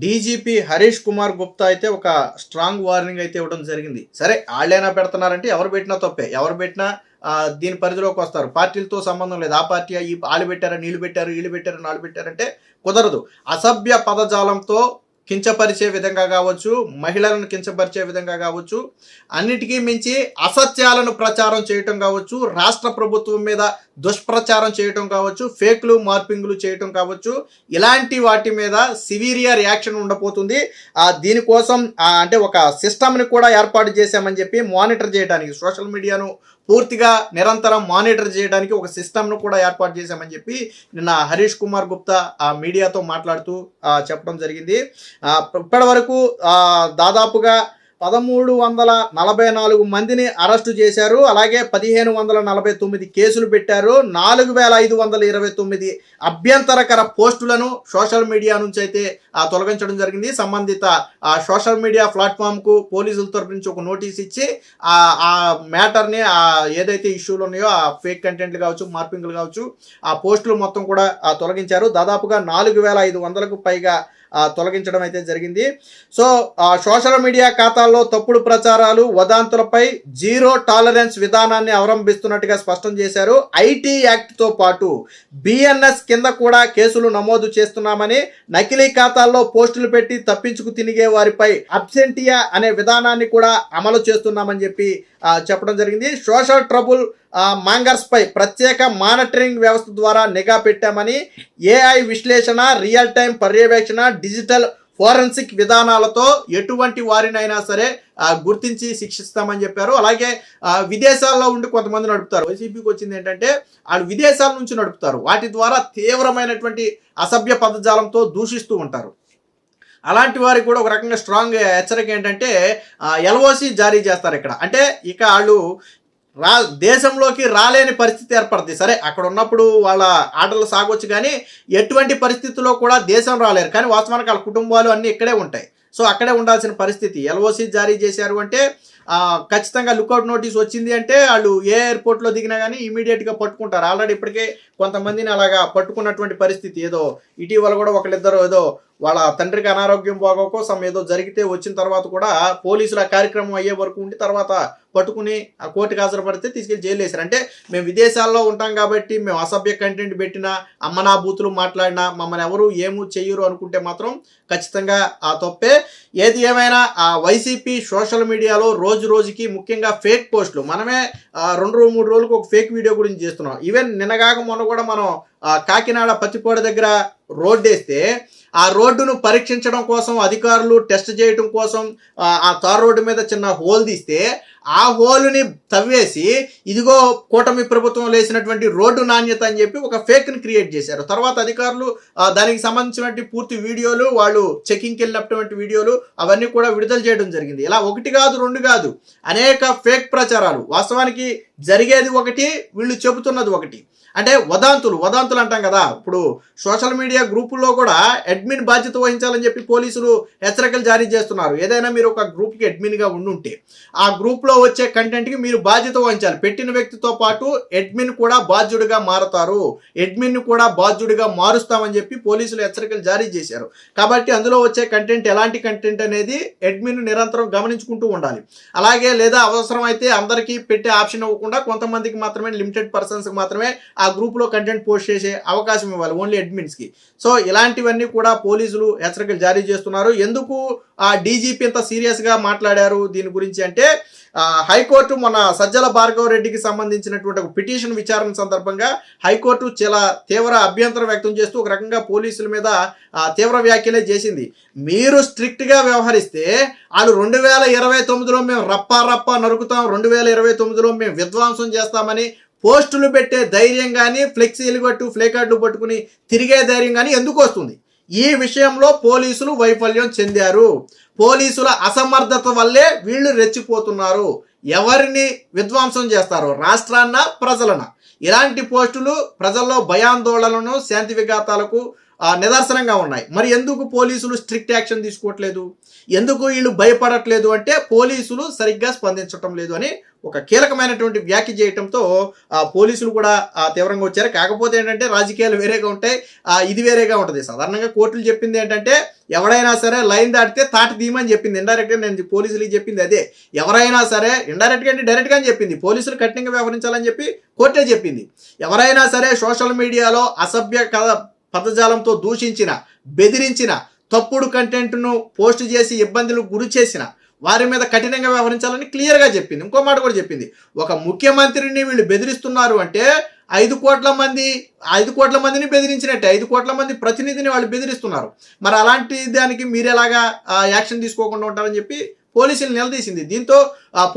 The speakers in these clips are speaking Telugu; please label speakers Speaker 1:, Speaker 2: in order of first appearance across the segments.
Speaker 1: డీజీపీ హరీష్ కుమార్ గుప్తా అయితే ఒక స్ట్రాంగ్ వార్నింగ్ అయితే ఇవ్వడం జరిగింది. సరే వాళ్ళైనా పెడుతున్నారంటే ఎవరు పెట్టినా తప్పే, ఎవరు పెట్టినా దీని పరిధిలోకి వస్తారు. పార్టీలతో సంబంధం లేదు. ఆ పార్టీ ఈ వాళ్ళు పెట్టారా, నీళ్ళు పెట్టారు, వీళ్ళు పెట్టారు, నాళ్ళు పెట్టారంటే కుదరదు. అసభ్య పదజాలంతో కించపరిచే విధంగా కావచ్చు, మహిళలను కించపరిచే విధంగా కావచ్చు, అన్నిటికీ మించి అసత్యాలను ప్రచారం చేయటం కావచ్చు, రాష్ట్ర ప్రభుత్వం మీద దుష్ప్రచారం చేయటం కావచ్చు, ఫేక్లు మార్పింగ్లు చేయటం కావచ్చు, ఇలాంటి వాటి మీద సివియర్ రియాక్షన్ ఉండబోతుంది. దీనికోసం అంటే ఒక సిస్టమ్ని కూడా ఏర్పాటు చేశామని చెప్పి మానిటర్ చేయడానికి, సోషల్ మీడియాను పూర్తిగా నిరంతరం మానిటర్ చేయడానికి ఒక సిస్టమ్ను కూడా ఏర్పాటు చేశామని చెప్పి నిన్న హరీష్ కుమార్ గుప్తా మీడియాతో మాట్లాడుతూ చెప్పడం జరిగింది. ఇప్పటి వరకు దాదాపుగా 1344 మందిని అరెస్టు చేశారు. అలాగే 1549 కేసులు పెట్టారు. 4529 అభ్యంతరకర పోస్టులను సోషల్ మీడియా నుంచి అయితే తొలగించడం జరిగింది. సంబంధిత సోషల్ మీడియా ప్లాట్ఫామ్కు పోలీసుల తరపు నుంచి ఒక నోటీస్ ఇచ్చి ఆ మ్యాటర్ని ఏదైతే ఇష్యూలు ఉన్నాయో ఆ ఫేక్ కంటెంట్లు కావచ్చు, మార్పింగ్లు కావచ్చు, ఆ పోస్టులు మొత్తం కూడా తొలగించారు. దాదాపుగా 4500కు పైగా తొలగించడం అయితే జరిగింది. సో సోషల్ మీడియా ఖాతాల్లో తప్పుడు ప్రచారాలు, వదాంతులపై జీరో టాలరెన్స్ విధానాన్ని అవలంబిస్తున్నట్టుగా స్పష్టం చేశారు. ఐటీ యాక్ట్తో పాటు బిఎన్ఎస్ కింద కూడా కేసులు నమోదు చేస్తున్నామని, నకిలీ ఖాతాల్లో పోస్టులు పెట్టి తప్పించుకు తిరిగే వారిపై అబ్సెంటియా అనే విధానాన్ని కూడా అమలు చేస్తున్నామని చెప్పి చెప్పడం జరిగింది. సోషల్ ట్రబుల్ మాంగర్స్ పై ప్రత్యేక మానిటరింగ్ వ్యవస్థ ద్వారా నిఘా పెట్టామని, ఏఐ విశ్లేషణ, రియల్ టైం పర్యవేక్షణ, డిజిటల్ ఫోరెన్సిక్ విధానాలతో ఎటువంటి వారినైనా సరే గుర్తించి శిక్షిస్తామని చెప్పారు. అలాగే విదేశాల్లో ఉండి కొంతమంది నడుపుతారు. వైసీపీకి వచ్చింది ఏంటంటే వాళ్ళు విదేశాల నుంచి నడుపుతారు. వాటి ద్వారా తీవ్రమైనటువంటి అసభ్య పదజాలంతో దూషిస్తూ ఉంటారు. అలాంటి వారికి కూడా ఒక రకంగా స్ట్రాంగ్ హెచ్చరిక ఏంటంటే ఎల్ఓసి జారీ చేస్తారు ఇక్కడ. అంటే ఇక వాళ్ళు దేశంలోకి రాలేని పరిస్థితి ఏర్పడుతుంది. సరే అక్కడ ఉన్నప్పుడు వాళ్ళ ఆటలు సాగొచ్చు, కానీ ఎటువంటి పరిస్థితుల్లో కూడా దేశం రాలేరు. కానీ వాస్తవానికి వాళ్ళ కుటుంబాలు అన్నీ ఇక్కడే ఉంటాయి. సో అక్కడే ఉండాల్సిన పరిస్థితి. ఎల్ఓసి జారీ చేశారు అంటే ఖచ్చితంగా లుకౌట్ నోటీస్ వచ్చింది అంటే వాళ్ళు ఏ ఎయిర్పోర్ట్లో దిగినా కానీ ఇమీడియట్గా పట్టుకుంటారు. ఆల్రెడీ ఇప్పటికే కొంతమందిని అలాగా పట్టుకున్నటువంటి పరిస్థితి. ఏదో ఇటీవల కూడా ఒకళ్ళిద్దరు ఏదో వాళ్ళ తండ్రికి అనారోగ్యం బాగోకో ఏదో జరిగితే వచ్చిన తర్వాత కూడా పోలీసులు ఆ కార్యక్రమం అయ్యే వరకు ఉండి తర్వాత పట్టుకుని ఆ కోర్టుకు హాజరుపడితే తీసుకెళ్లి జైలు వేశారు. అంటే మేము విదేశాల్లో ఉంటాం కాబట్టి మేము అసభ్య కంటెంట్ పెట్టినా, అమ్మనా బూతులు మాట్లాడినా మమ్మల్ని ఎవరు ఏమూ చెయ్యరు అనుకుంటే మాత్రం ఖచ్చితంగా ఆ తప్పే. ఏది ఏమైనా ఆ వైసీపీ సోషల్ మీడియాలో రోజు రోజుకి ముఖ్యంగా ఫేక్ పోస్టులు, మనమే 2-3 రోజులకు ఒక ఫేక్ వీడియో గురించి చేస్తున్నాం. ఈవెన్ నిన్నగాక మొన్న కూడా మనం కాకినాడ పత్తికోడ దగ్గర రోడ్డు వేస్తే ఆ రోడ్డును పరీక్షించడం కోసం అధికారులు టెస్ట్ చేయడం కోసం ఆ తార్ రోడ్డు మీద చిన్న హోల్ తీస్తే ఆ హోల్ని తవ్వేసి ఇదిగో కూటమి ప్రభుత్వం వేసినటువంటి రోడ్డు నాణ్యత అని చెప్పి ఒక ఫేక్ని క్రియేట్ చేశారు. తర్వాత అధికారులు దానికి సంబంధించినటువంటి పూర్తి వీడియోలు, వాళ్ళు చెకింగ్కి వెళ్ళినటువంటి వీడియోలు అవన్నీ కూడా విడుదల చేయడం జరిగింది. ఇలా 1 కాదు 2 కాదు అనేక ఫేక్ ప్రచారాలు. వాస్తవానికి జరిగేది ఒకటి, వీళ్ళు చెబుతున్నది ఒకటి. అంటే వదాంతులు అంటాం కదా. ఇప్పుడు సోషల్ మీడియా గ్రూపుల్లో కూడా అడ్మిన్ బాధ్యత వహించాలని చెప్పి పోలీసులు హెచ్చరికలు జారీ చేస్తున్నారు. ఏదైనా మీరు ఒక గ్రూప్కి అడ్మిన్గా ఉండుంటే ఆ గ్రూప్లో వచ్చే కంటెంట్కి మీరు బాధ్యత వహించాలి. పెట్టిన వ్యక్తితో పాటు అడ్మిన్ కూడా బాధ్యుడిగా మారతారు, అడ్మిన్ కూడా బాధ్యుడిగా మారుస్తామని చెప్పి పోలీసులు హెచ్చరికలు జారీ చేశారు. కాబట్టి అందులో వచ్చే కంటెంట్ ఎలాంటి కంటెంట్ అనేది అడ్మిన్ నిరంతరం గమనించుకుంటూ ఉండాలి. అలాగే లేదా అవసరం అయితే అందరికీ పెట్టే ఆప్షన్ ఇవ్వకుండా కొంతమందికి మాత్రమే, లిమిటెడ్ పర్సన్స్కి మాత్రమే ఆ గ్రూప్లో కంటెంట్ పోస్ట్ చేసే అవకాశం ఇవ్వాలి, ఓన్లీ అడ్మిన్స్కి. సో ఇలాంటివన్నీ కూడా పోలీసులు హెచ్చరికలు జారీ చేస్తున్నారు. ఎందుకు ఆ డీజీపీ ఇంత సీరియస్గా మాట్లాడారు దీని గురించి అంటే, హైకోర్టు మొన్న సజ్జల భార్గవ రెడ్డికి సంబంధించినటువంటి ఒక పిటిషన్ విచారణ సందర్భంగా హైకోర్టు చాలా తీవ్ర అభ్యంతరం వ్యక్తం చేస్తూ ఒక రకంగా పోలీసుల మీద తీవ్ర వ్యాఖ్యలే చేసింది. మీరు స్ట్రిక్ట్గా వ్యవహరిస్తే వాళ్ళు 2029లో మేము రప్పా నరుకుతాం, 2029లో మేము విధ్వంసం చేస్తామని పోస్టులు పెట్టే ధైర్యం కానీ, ఫ్లెక్సీలు పట్టు ప్లే కార్డులు పట్టుకుని తిరిగే ధైర్యం కానీ ఎందుకు వస్తుంది? ఈ విషయంలో పోలీసులు వైఫల్యం చెందారు. పోలీసుల అసమర్థత వల్లే వీళ్ళు రెచ్చిపోతున్నారు. ఎవరిని విధ్వంసం చేస్తారు? రాష్ట్రాన్న, ప్రజలన? ఇలాంటి పోస్టులు ప్రజల్లో భయాందోళనను, శాంతి విఘాతాలకు నిదర్శనంగా ఉన్నాయి. మరి ఎందుకు పోలీసులు స్ట్రిక్ట్ యాక్షన్ తీసుకోవట్లేదు, ఎందుకు వీళ్ళు భయపడట్లేదు అంటే పోలీసులు సరిగ్గా స్పందించటం లేదు అని ఒక కీలకమైనటువంటి వ్యాఖ్య చేయడంతో పోలీసులు కూడా తీవ్రంగా వచ్చారు. కాకపోతే ఏంటంటే రాజకీయాలు వేరేగా ఉంటాయి, ఇది వేరేగా ఉంటుంది. సాధారణంగా కోర్టులు చెప్పింది ఏంటంటే ఎవరైనా సరే లైన్ దాటితే తాటి తీయమని చెప్పింది. ఇండైరెక్ట్గా నేను పోలీసులకి చెప్పింది అదే. ఎవరైనా సరే ఇండైరెక్ట్గా అంటే డైరెక్ట్గా అని చెప్పింది, పోలీసులు కఠినంగా వ్యవహరించాలని చెప్పి కోర్టే చెప్పింది. ఎవరైనా సరే సోషల్ మీడియాలో అసభ్య పదజాలంతో దూషించిన, బెదిరించిన, తప్పుడు కంటెంట్ను పోస్ట్ చేసి ఇబ్బందులకు గురి చేసిన వారి మీద కఠినంగా వ్యవహరించాలని క్లియర్గా చెప్పింది. ఇంకో మాట కూడా చెప్పింది, ఒక ముఖ్యమంత్రిని వీళ్ళు బెదిరిస్తున్నారు అంటే 5 కోట్ల మందిని బెదిరించినట్టే, 5 కోట్ల మంది ప్రతినిధిని వాళ్ళు బెదిరిస్తున్నారు. మరి అలాంటి దానికి మీరు ఎలాగా యాక్షన్ తీసుకోకుండా ఉంటారని చెప్పి పోలీసులు నిలదీసింది. దీంతో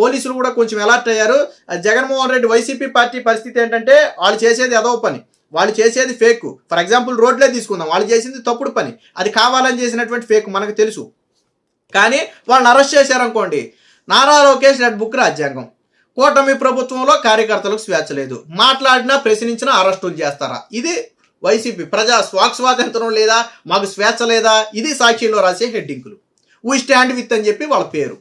Speaker 1: పోలీసులు కూడా కొంచెం అలర్ట్ అయ్యారు. జగన్మోహన్ రెడ్డి వైసీపీ పార్టీ పరిస్థితి ఏంటంటే వాళ్ళు చేసేది అదో పని, వాళ్ళు చేసేది ఫేక్. ఫర్ ఎగ్జాంపుల్ రోడ్లే తీసుకుందాం, వాళ్ళు చేసింది తప్పుడు పని, అది కావాలని చేసినటువంటి ఫేక్ మనకు తెలుసు. కానీ వాళ్ళని అరెస్ట్ చేశారనుకోండి, నారా లోకేష్ రెడ్ బుక్ రాజ్యాంగం, కూటమి ప్రభుత్వంలో కార్యకర్తలకు స్వేచ్ఛ లేదు, మాట్లాడినా ప్రశ్నించినా అరెస్టులు చేస్తారా? ఇది వైసీపీ వాక్ స్వాతంత్రం లేదా, మాకు స్వేచ్ఛ లేదా, ఇది సాక్షిలో రాసే హెడ్డింగులు. వీ స్టాండ్ విత్ అని చెప్పి వాళ్ళ పేరు.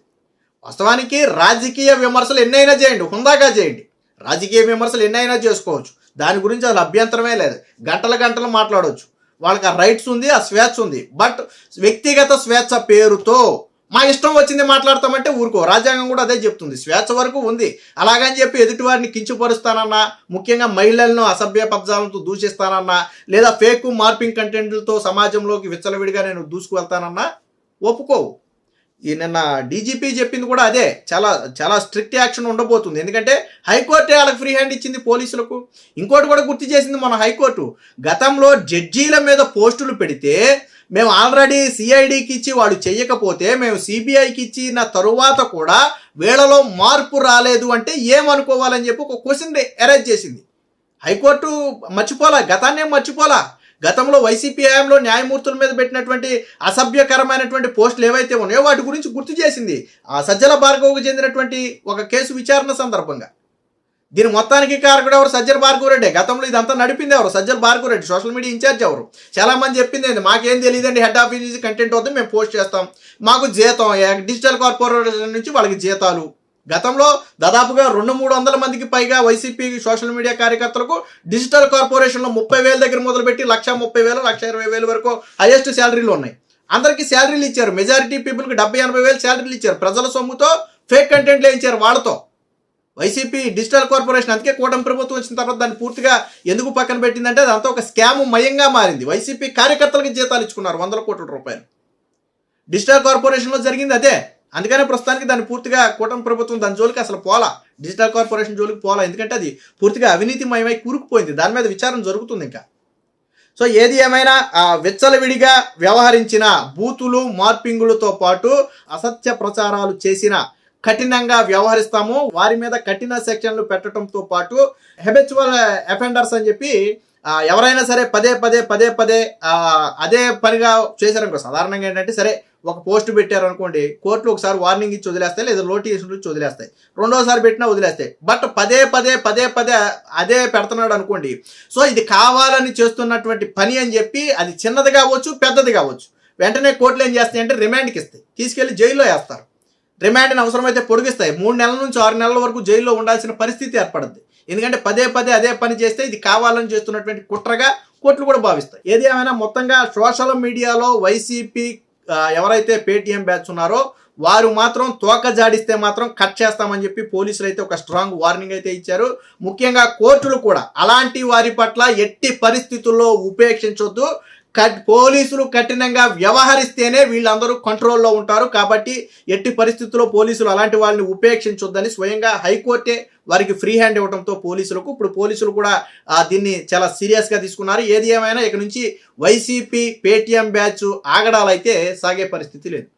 Speaker 1: వాస్తవానికి రాజకీయ విమర్శలు ఎన్నైనా చేయండి, హుందాగా చేయండి, రాజకీయ విమర్శలు ఎన్నైనా చేసుకోవచ్చు, దాని గురించి అసలు అభ్యంతరమే లేదు. గంటలు మాట్లాడవచ్చు, వాళ్ళకి ఆ రైట్స్ ఉంది, ఆ స్వేచ్ఛ ఉంది. బట్ వ్యక్తిగత స్వేచ్ఛ పేరుతో మా ఇష్టం వచ్చింది మాట్లాడతామంటే ఊరుకో. రాజ్యాంగం కూడా అదే చెప్తుంది, స్వేచ్ఛ వరకు ఉంది. అలాగని చెప్పి ఎదుటివారిని కించపరుస్తానన్నా, ముఖ్యంగా మహిళలను అసభ్య పదజాలంతో దూషిస్తానన్నా, లేదా ఫేక్ మార్పింగ్ కంటెంట్లతో సమాజంలోకి విచ్చలవిడిగా నేను దూసుకువెళ్తానన్నా ఒప్పుకోవు. ఈ నిన్న డీజీపీ చెప్పింది కూడా అదే, చాలా స్ట్రిక్ట్ యాక్షన్ ఉండబోతుంది. ఎందుకంటే హైకోర్టే వాళ్ళకి ఫ్రీ హ్యాండ్ ఇచ్చింది పోలీసులకు. ఇంకోటి కూడా గుర్తు చేసింది మన హైకోర్టు, గతంలో జడ్జీల మీద పోస్టులు పెడితే మేము ఆల్రెడీ సిఐడికి ఇచ్చి వాళ్ళు చెయ్యకపోతే మేము సిబిఐకి ఇచ్చిన తరువాత కూడా వీళ్ళలో మార్పు రాలేదు అంటే ఏమనుకోవాలని చెప్పి ఒక క్వశ్చన్ అరైజ్ చేసింది. హైకోర్టు మర్చిపోలా, గతాన్నేం మర్చిపోలా. గతంలో వైసీపీ హయాంలో న్యాయమూర్తుల మీద పెట్టినటువంటి అసభ్యకరమైనటువంటి పోస్టులు ఏవైతే ఉన్నాయో వాటి గురించి గుర్తు చేసింది సజ్జల భార్గవ్కు చెందినటువంటి ఒక కేసు విచారణ సందర్భంగా. దీని మొత్తానికి కారకుడు ఎవరు? సజ్జల భార్గవ్ రెడ్డి. గతంలో ఇదంతా నడిపింది ఎవరు? Sajjala Bhargav Reddy. Social media incharge ఎవరు? చాలా మంది చెప్పింది ఏంది, మాకేం తెలియదండి, హెడ్ ఆఫీస్ కంటెంట్ అవుతుంది, మేము పోస్ట్ చేస్తాం, మాకు జీతం డిజిటల్ కార్పొరేషన్ నుంచి వాళ్ళకి జీతాలు. గతంలో దాదాపుగా 200-300 మందికి పైగా వైసీపీ సోషల్ మీడియా కార్యకర్తలకు డిజిటల్ కార్పొరేషన్లో 30,000 దగ్గర మొదలుపెట్టి 1,30,000, 1,20,000 వరకు హైయెస్ట్ శాలరీలు ఉన్నాయి. అందరికీ శాలరీలు ఇచ్చారు. మెజారిటీ పీపుల్కి 70,000-80,000 శాలరీలు ఇచ్చారు. ప్రజల సొమ్ముతో ఫేక్ కంటెంట్లు వేయించారు వాళ్ళతో. వైసీపీ డిజిటల్ కార్పొరేషన్, అందుకే కూటమి ప్రభుత్వం వచ్చిన తర్వాత దాన్ని పూర్తిగా ఎందుకు పక్కన పెట్టిందంటే అదంతా ఒక స్కామ్ మయంగా మారింది. వైసీపీ కార్యకర్తలకి జీతాలు ఇచ్చుకున్నారు 100 కోట్ల రూపాయలు. డిజిటల్ కార్పొరేషన్లో జరిగింది అదే. అందుకనే ప్రస్తుతానికి దాన్ని పూర్తిగా కూటమి ప్రభుత్వం దాని జోలికి అసలు పోలా, డిజిటల్ కార్పొరేషన్ జోలికి పోలా. ఎందుకంటే అది పూర్తిగా అవినీతిమయమై కూరుకుపోయింది. దాని మీద విచారణ జరుగుతుంది ఇంకా. సో ఏది ఏమైనా విచ్చలవిడిగా వ్యవహరించిన, బూతులు మార్పింగులతో పాటు అసత్య ప్రచారాలు చేసిన కఠినంగా వ్యవహరిస్తాము, వారి మీద కఠిన సెక్షన్లు పెట్టడంతో పాటు హెబిచువల్ అఫెండర్స్ అని చెప్పి ఎవరైనా సరే పదే పదే అదే పనిగా చేశారనుకో. సాధారణంగా ఏంటంటే సరే ఒక పోస్ట్ పెట్టారనుకోండి, కోర్టులు ఒకసారి వార్నింగ్ ఇచ్చి వదిలేస్తాయి, లేదా నోటీసులు ఇచ్చి వదిలేస్తాయి, రెండోసారి పెట్టినా వదిలేస్తాయి. బట్ పదే అదే పెడుతున్నాడు అనుకోండి, సో ఇది కావాలని చేస్తున్నటువంటి పని అని చెప్పి, అది చిన్నది కావచ్చు పెద్దది కావచ్చు, వెంటనే కోర్టులు ఏం చేస్తాయి అంటే రిమాండ్కి ఇస్తాయి, తీసుకెళ్లి జైల్లో వేస్తారు. రిమాండ్ని అవసరమైతే పొడిగిస్తాయి. 3 నెలల నుంచి 6 నెలల వరకు జైల్లో ఉండాల్సిన పరిస్థితి ఏర్పడుద్ది. ఎందుకంటే పదే అదే పని చేస్తే ఇది కావాలని చేస్తున్నటువంటి కుట్రగా కోర్టులు కూడా భావిస్తాయి. ఏది ఏమైనా మొత్తంగా సోషల్ మీడియాలో వైసీపీ ఎవరైతే పేటీఎం బ్యాచ్ ఉన్నారో వారు మాత్రం తోక జాడిస్తే మాత్రం కట్ చేస్తామని చెప్పి పోలీసులు అయితే ఒక స్ట్రాంగ్ వార్నింగ్ అయితే ఇచ్చారు. ముఖ్యంగా కోర్టులు కూడా అలాంటి వారి పట్ల ఎట్టి పరిస్థితుల్లో ఉపేక్షించొద్దు. పోలీసులు కఠినంగా వ్యవహరిస్తేనే వీళ్ళందరూ కంట్రోల్లో ఉంటారు. కాబట్టి ఎట్టి పరిస్థితుల్లో పోలీసులు అలాంటి వాళ్ళని ఉపేక్షించొద్దని స్వయంగా హైకోర్టే వారికి ఫ్రీ హ్యాండ్ ఇవ్వడంతో ఇప్పుడు పోలీసులు కూడా దీన్ని చాలా సీరియస్గా తీసుకున్నారు. ఏది ఏమైనా ఇక నుంచి వైసీపీ పేటీఎం బ్యాచ్ ఆగడాలైతే సాగే పరిస్థితి లేదు.